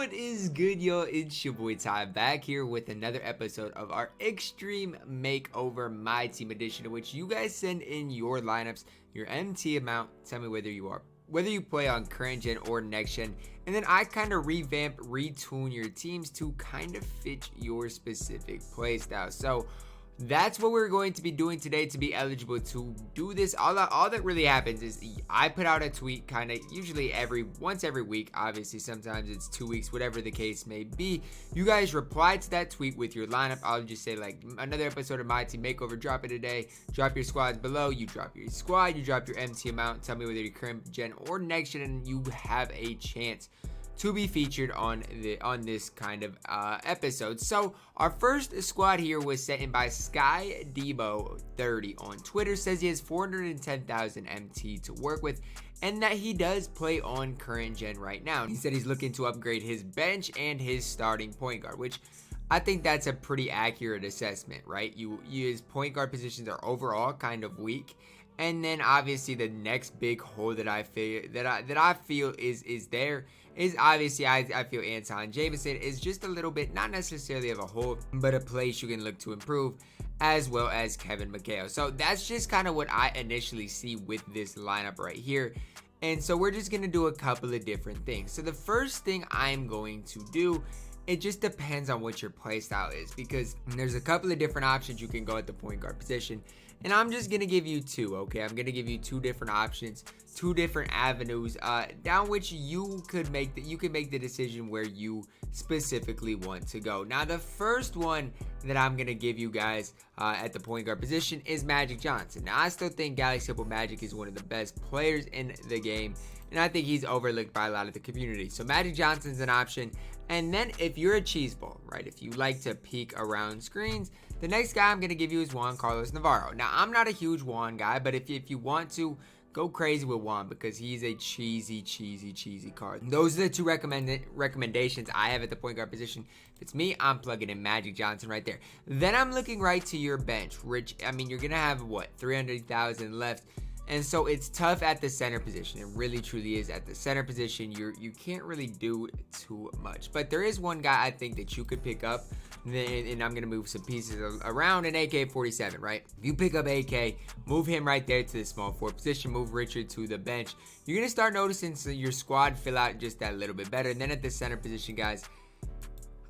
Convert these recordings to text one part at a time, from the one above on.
What is good, y'all? It's your boy Ty back here with another episode of our Extreme Makeover My Team edition, in which you guys send in your lineups, your MT amount. Tell me whether you play on current gen or next gen, and then I kind of retune your teams to kind of fit your specific playstyle. So that's what we're going to be doing today to be eligible to do this. All that really happens is I put out a tweet kind of usually once every week. Obviously, sometimes it's 2 weeks, whatever the case may be. You guys reply to that tweet with your lineup. I'll just say like another episode of My Team Makeover, drop it today. Drop your squads below. You drop your squad, you drop your MT amount. Tell me whether you're current gen or next gen, and you have a chance to be featured on this kind of episode. So our first squad here was sent in by TyDeBo 30 on Twitter. Says he has 410,000 MT to work with, and that he does play on current gen right now. He said he's looking to upgrade his bench and his starting point guard, which I think that's a pretty accurate assessment, right? His point guard positions are overall kind of weak. And then obviously the next big hole that I feel is there is obviously I feel Anton Jameson is just a little bit, not necessarily of a hole, but a place you can look to improve, as well as Kevin McHale. So that's just kind of what I initially see with this lineup right here. And so we're just gonna do a couple of different things. So the first thing I'm going to do, it just depends on what your playstyle is, because there's a couple of different options you can go at the point guard position. And I'm just going to give you two, okay? I'm going to give you two different options, two different avenues, down which you could make the decision where you specifically want to go. Now, the first one that I'm going to give you guys at the point guard position is Magic Johnson. Now, I still think Galaxy Opal Magic is one of the best players in the game, and I think he's overlooked by a lot of the community. So Magic Johnson's an option. And then if you're a cheeseball, right, if you like to peek around screens, the next guy I'm going to give you is Juan Carlos Navarro. Now, I'm not a huge Juan guy, but if you want to, go crazy with Juan, because he's a cheesy card. Those are the two recommendations I have at the point guard position. If it's me, I'm plugging in Magic Johnson right there. Then I'm looking right to your bench. Rich, I mean, you're going to have, 300,000 left. And so it's tough at the center position. It really truly is. At the center position, you can't really do too much. But there is one guy I think that you could pick up, and I'm going to move some pieces around in AK-47, right? If you pick up AK, move him right there to the small forward position, move Richard to the bench, you're going to start noticing your squad fill out just that little bit better. And then at the center position, guys,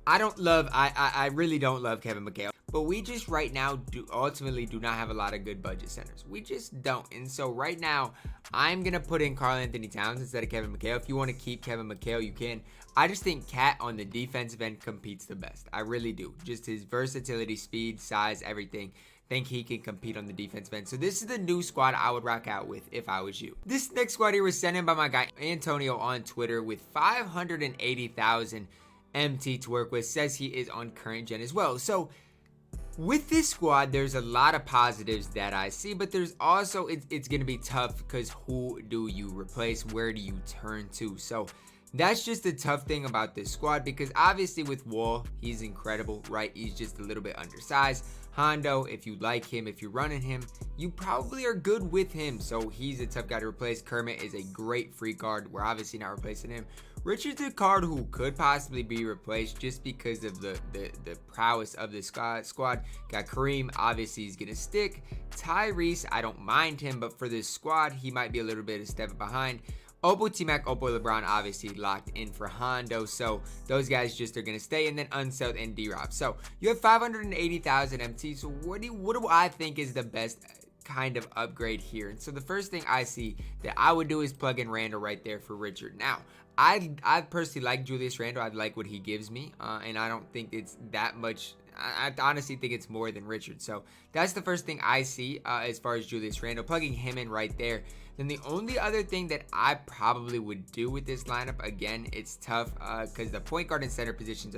I really don't love Kevin McHale. But we just right now ultimately do not have a lot of good budget centers. We just don't. And so right now, I'm going to put in Karl-Anthony Towns instead of Kevin McHale. If you want to keep Kevin McHale, you can. I just think Cat on the defensive end competes the best. I really do. Just his versatility, speed, size, everything. Think he can compete on the defensive end. So this is the new squad I would rock out with if I was you. This next squad here was sent in by my guy Antonio on Twitter with 580,000 MT to work with. Says he is on current gen as well. So with this squad, there's a lot of positives that I see, but there's also, it's going to be tough because who do you replace? Where do you turn to? So that's just the tough thing about this squad, because obviously with Wall, he's incredible, right? He's just a little bit undersized. Hondo, if you like him, if you're running him, you probably are good with him. So he's a tough guy to replace. Kermit is a great free card. We're obviously not replacing him. Richard's a card who could possibly be replaced just because of the prowess of the squad. Got Kareem, obviously he's going to stick. Tyrese, I don't mind him, but for this squad, he might be a little bit of a step behind. Opal T-Mac, Opal LeBron, obviously locked in for Hondo, so those guys just are going to stay, and then Unseld and D-Rob. So you have 580,000 MT, so what do I think is the best kind of upgrade here? And so the first thing I see that I would do is plug in Randall right there for Richard. Now, I personally like Julius Randle. I like what he gives me, and I don't think it's that much. I honestly think it's more than Richard. So that's the first thing I see as far as Julius Randle, plugging him in right there. Then the only other thing that I probably would do with this lineup, again, it's tough because the point guard and center positions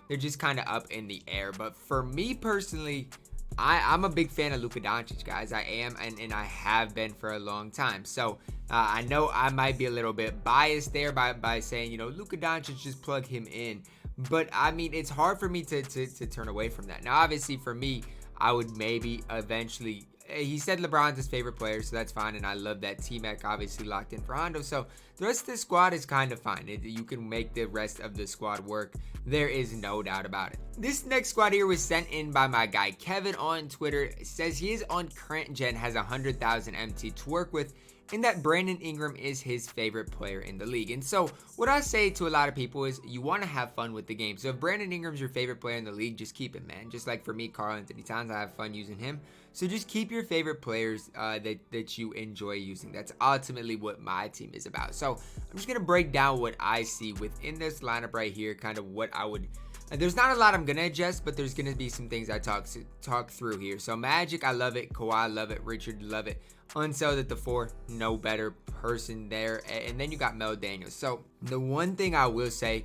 they're just kind of up in the air. But for me personally, I'm a big fan of Luka Doncic, guys. I am, and I have been for a long time. So I know I might be a little bit biased there by saying, Luka Doncic, just plug him in. But, I mean, it's hard for me to turn away from that. Now, obviously, for me, I would maybe eventually he said LeBron's his favorite player, so that's fine, and I love that. T-Mac obviously locked in for Hondo, so the rest of the squad is kind of fine. You can make the rest of the squad work. There is no doubt about it. This next squad here was sent in by my guy Kevin on Twitter. It says he is on current gen, has 100,000 MT to work with, and that Brandon Ingram is his favorite player in the league. And so what I say to a lot of people is you want to have fun with the game. So if Brandon Ingram's your favorite player in the league, just keep him, man. Just like for me, Karl-Anthony Towns, I have fun using him. So just keep your favorite players that you enjoy using. That's ultimately what my team is about. So I'm just going to break down what I see within this lineup right here, kind of what I would... There's not a lot I'm going to adjust, but there's going to be some things I talk through here. So Magic, I love it. Kawhi, love it. Richard, love it. Unseld at the 4, no better person there. And then you got Mel Daniels. So the one thing I will say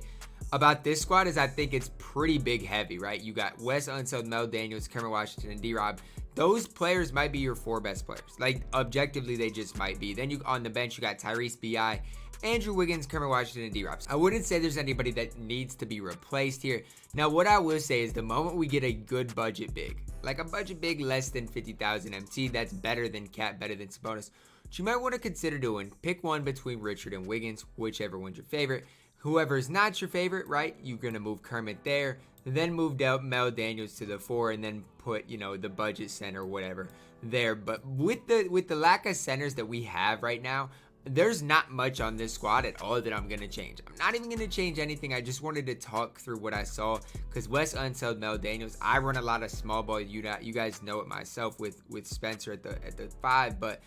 about this squad is I think it's pretty big heavy, right? You got Wes Unseld, Mel Daniels, Cameron Washington, and D-Rob. Those players might be your 4 best players. Like, objectively, they just might be. Then you on the bench, you got Tyrese B.I., Andrew Wiggins, Cameron Washington, and D-Rob. I wouldn't say there's anybody that needs to be replaced here. Now, what I will say is the moment we get a good budget big, like a budget big less than 50,000 MT, that's better than Cat, better than Sabonis, what you might want to consider doing, pick one between Richard and Wiggins, whichever one's your favorite. Whoever is not your favorite, right, you're going to move Kermit there, then move Mel Daniels to the 4, and then put, you know, the budget center or whatever there. But with the lack of centers that we have right now, there's not much on this squad at all that I'm going to change. I'm not even going to change anything. I just wanted to talk through what I saw because Wes Unseld, Mel Daniels, I run a lot of small ball. You guys know it myself with Spencer at the 5, but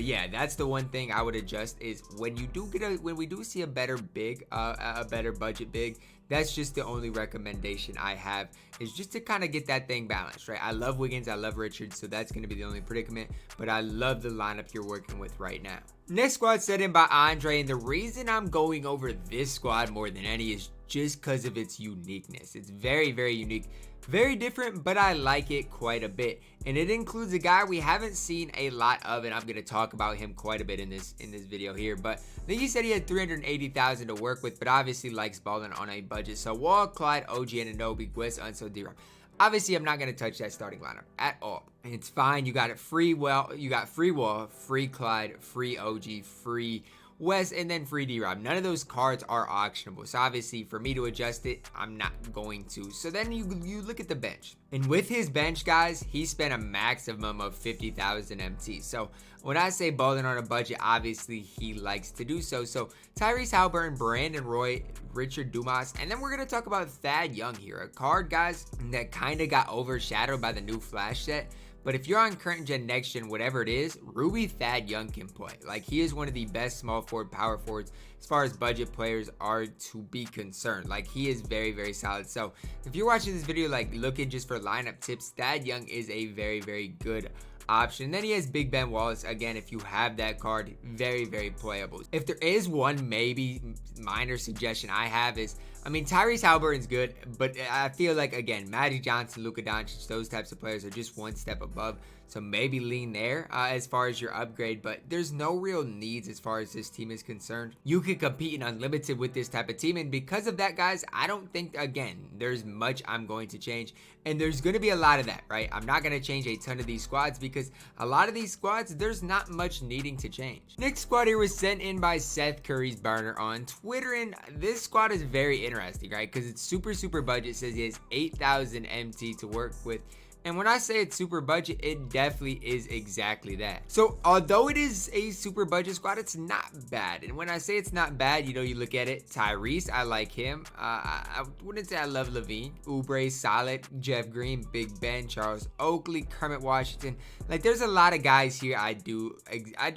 yeah, that's the one thing I would adjust is when we do see a better big, a better budget big, that's just the only recommendation I have is just to kind of get that thing balanced, right? I love Wiggins, I love Richards, so that's going to be the only predicament, but I love the lineup you're working with right now. Next squad set in by Andre, and the reason I'm going over this squad more than any is just because of its uniqueness. It's very, very unique. Very different, but I like it quite a bit. And it includes a guy we haven't seen a lot of, and I'm going to talk about him quite a bit in this video here. But I think he said he had 380,000 to work with, but obviously likes balling on a budget. So Wall, Clyde, OG Anunoby, Wes Unseld, D-Rob. Obviously, I'm not going to touch that starting lineup at all. And it's fine. You got it free. Well, you got free Wall, free Clyde, free OG, free Wes, and then free D-Rob. None of those cards are auctionable. So obviously, for me to adjust it, I'm not going to. So then you look at the bench. And with his bench, guys, he spent a maximum of 50,000 MT. So when I say balling on a budget, obviously he likes to do so. So Tyrese Haliburton, Brandon Roy, Richard Dumas, and then we're going to talk about Thad Young here. A card, guys, that kind of got overshadowed by the new Flash set. But if you're on current gen, next gen, whatever it is, Ruby Thad Young can play. Like, he is one of the best small forward, power forwards as far as budget players are to be concerned. Like, he is very, very solid. So if you're watching this video, like, looking just for lineup tips, Thad Young is a very, very good option. Then he has Big Ben Wallace. Again, if you have that card, very, very playable. If there is one maybe minor suggestion I have is, I mean, Tyrese Haliburton's good, but I feel like, again, Magic Johnson, Luka Doncic, those types of players are just one step above. So maybe lean there as far as your upgrade, but there's no real needs as far as this team is concerned. You can compete in Unlimited with this type of team, and because of that, guys, I don't think, again, there's much I'm going to change, and there's going to be a lot of that, right? I'm not going to change a ton of these squads because a lot of these squads, there's not much needing to change. Next squad here was sent in by Seth Curry's burner on Twitter, and this squad is very interesting, right? Because it's super, super budget. It says he has 8,000 MT to work with. And when I say it's super budget, it definitely is exactly that. So although it is a super budget squad, it's not bad. And when I say it's not bad, you know, you look at it. Tyrese, I like him. I wouldn't say I love Levine. Oubre, solid. Jeff Green, Big Ben, Charles Oakley, Kermit Washington. Like, there's a lot of guys here I do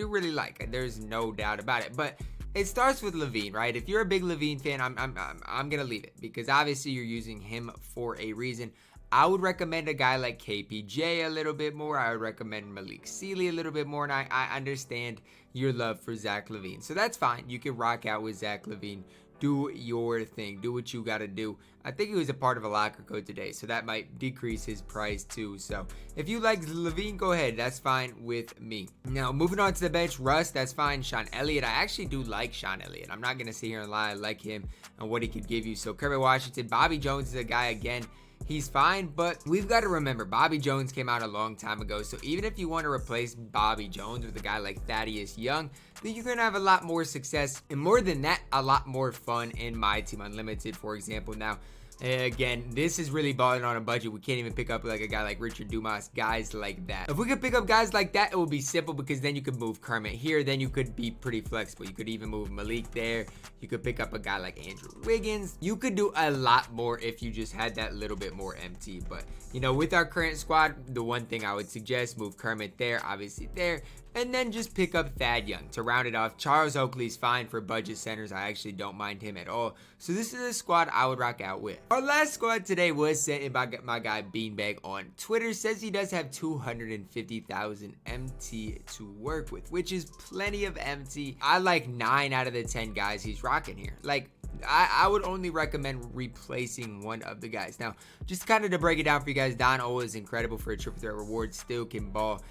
really like. There's no doubt about it. But it starts with Levine, right? If you're a big Levine fan, I'm gonna leave it because obviously you're using him for a reason. I would recommend a guy like KPJ a little bit more. I would recommend Malik Sealy a little bit more. And I understand your love for Zach LaVine. So that's fine. You can rock out with Zach LaVine. Do your thing. Do what you got to do. I think he was a part of a locker code today, so that might decrease his price too. So if you like LaVine, go ahead. That's fine with me. Now, moving on to the bench, Russ, that's fine. Sean Elliott, I actually do like Sean Elliott. I'm not going to sit here and lie. I like him and what he could give you. So Kermit Washington, Bobby Jones is a guy, again, he's fine. But we've got to remember, Bobby Jones came out a long time ago. So even if you want to replace Bobby Jones with a guy like Thaddeus Young, then you're going to have a lot more success. And more than that, a lot more fun in MyTEAM Unlimited, for example. Now, again, this is really balling on a budget. We can't even pick up like a guy like Richard Dumas, guys like that. If we could pick up guys like that, it would be simple, because then you could move Kermit here. Then you could be pretty flexible. You could even move Malik there. You could pick up a guy like Andrew Wiggins. You could do a lot more if you just had that little bit more MT. But, you know, with our current squad, the one thing I would suggest, move Kermit there, obviously there, and then just pick up Thad Young to round it off. Charles Oakley's fine for budget centers. I actually don't mind him at all. So this is a squad I would rock out with. Our last squad today was sent in by my guy Beanbag on Twitter. Says he does have 250,000 MT to work with, which is plenty of MT. I like 9 out of the 10 guys he's rocking here. Like, I would only recommend replacing one of the guys. Now, just kind of to break it down for you guys, Don O is incredible for a triple threat reward, still can ball.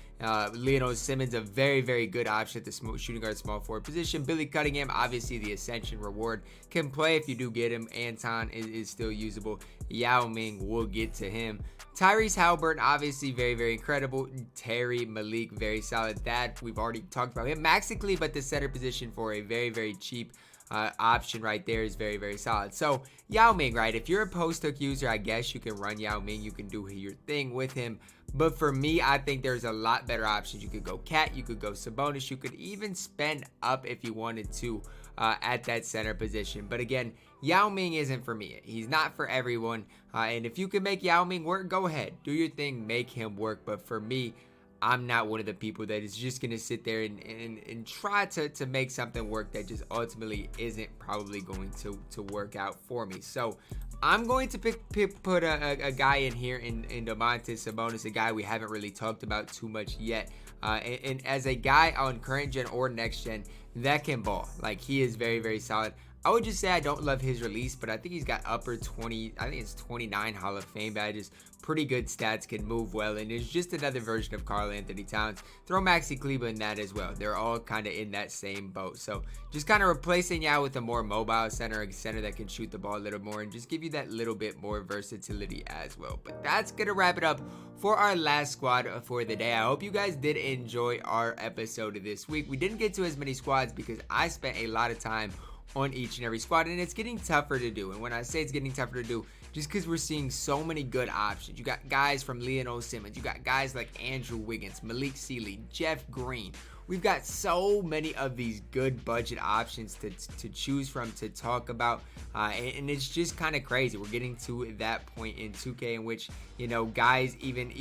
Leonard Simmons, a very, very good option at the shooting guard small forward position. Billy Cunningham, obviously the Ascension reward, can play if you do get him. Anton is still usable. Yao Ming, we'll get to him. Tyrese Halliburton, obviously very, very incredible. Terry Malik, very solid. That we've already talked about him. Maxically, but the center position for a very, very cheap option right there is very, very solid. So Yao Ming, right? If you're a post hook user, I guess you can run Yao Ming. You can do your thing with him. But for me, I think there's a lot better options. You could go Cat, you could go Sabonis, you could even spend up if you wanted to at that center position. But again, Yao Ming isn't for me. He's not for everyone. And if you can make Yao Ming work, go ahead. Do your thing, make him work. But for me, I'm not one of the people that is just going to sit there and try to make something work that just ultimately isn't probably going to work out for me. So I'm going to put a guy in here in Domantas Sabonis, a guy we haven't really talked about too much yet. And as a guy on current gen or next gen that can ball, like, he is very, very solid. I would just say I don't love his release, but I think he's got upper 20, I think it's 29 Hall of Fame badges. Pretty good stats, can move well, and it's just another version of Karl Anthony Towns. Throw Maxi Kleber in that as well. They're all kind of in that same boat. So just kind of replacing Yao with a more mobile center, a center that can shoot the ball a little more and just give you that little bit more versatility as well. But that's going to wrap it up for our last squad for the day. I hope you guys did enjoy our episode of this week. We didn't get to as many squads because I spent a lot of time on each and every squad, and it's getting tougher to do. And when I say it's getting tougher to do, just because we're seeing so many good options. You got guys from Leonard Simmons, you got guys like Andrew Wiggins, Malik Sealy, Jeff Green. We've got so many of these good budget options to choose from, to talk about, and it's just kind of crazy. We're getting to that point in 2K in which, you know, guys even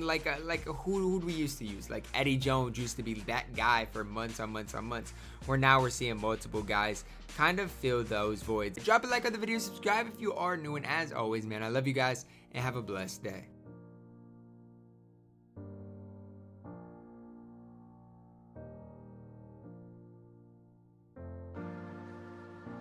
like a who do we used to use? Like Eddie Jones used to be that guy for months on months on months, where now we're seeing multiple guys kind of fill those voids. Drop a like on the video, subscribe if you are new, and as always, man, I love you guys and have a blessed day.